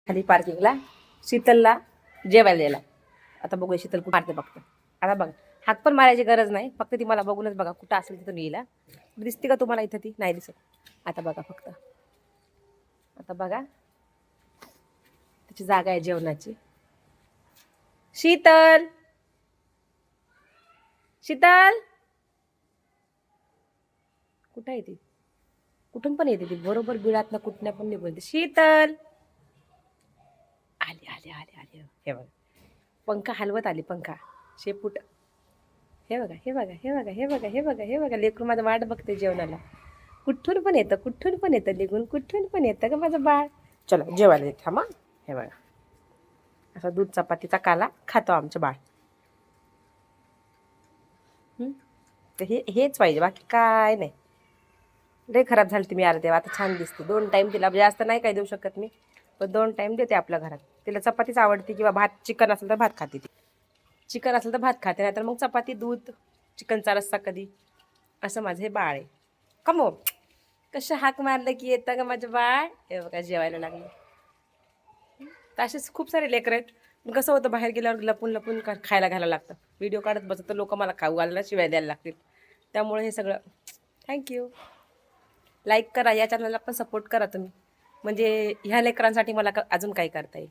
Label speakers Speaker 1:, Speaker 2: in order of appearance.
Speaker 1: खाली पार्किंगला शीतलला जेवायला द्यायला. आता बघूया शीतल कुठं मारते फक्त. आता बघा हाक पण मारायची गरज नाही, फक्त ती मला बघूनच बघा कुठं असेल तिथून येईल. दिसते का तुम्हाला इथं? ती नाही दिसत. आता बघा फक्त, आता बघा त्याची जागा आहे जेवणाची. शीतल, शीतल कुठं आहे ती? कुठून पण येते ती, बरोबर बिळात कुठल्या पण निघून येते. शीतल आली आली आली आली. हे बघा पंखा हलवत आली, पंखा शेपूट. हे बघा हे बघा हे बघा हे बघा हे बघा हे बघा लेकरू माझं वाट बघते जेवणाला. कुठून पण येतं, कुठून पण येतं निघून, कुठून पण येतं का माझं बाळ. चला जेवायला येत थांबा. हे बघा असा दूध चपातीचा काला खातो आमचं बाळ. तर हेच पाहिजे, बाकी काय नाही. लय खराब झाली तुम्ही अर्धे, आता छान दिसते. 2 टाईम तिला जास्त नाही काय देऊ शकत मी, पण 2 टाईम देते आपल्या घरात. तिला चपातीच आवडते किंवा भात, चिकन असेल तर भात खाते ती. चिकन असेल तर भात खाते, नाहीतर मग चपाती, दूध, चिकनचा रस्सा कधी. असं माझं हे बाळ आहे. कमो कसं हाक मारलं की येतं का माझं बाळ. हे बघा जेवायला लागलं. तर असेच खूप सारे लेकर आहेत. कसं होतं बाहेर गेल्यावर लपून लपून खायला घालायला लागतं. व्हिडिओ काढत बसत तर लोक मला खाऊ घालायला शिवाय द्यायला लागतील. त्यामुळे हे सगळं. थँक्यू. लाईक करा, या चॅनलला पण सपोर्ट करा तुम्ही, म्हणजे ह्या लेकरांसाठी मला अजून काही करता येईल.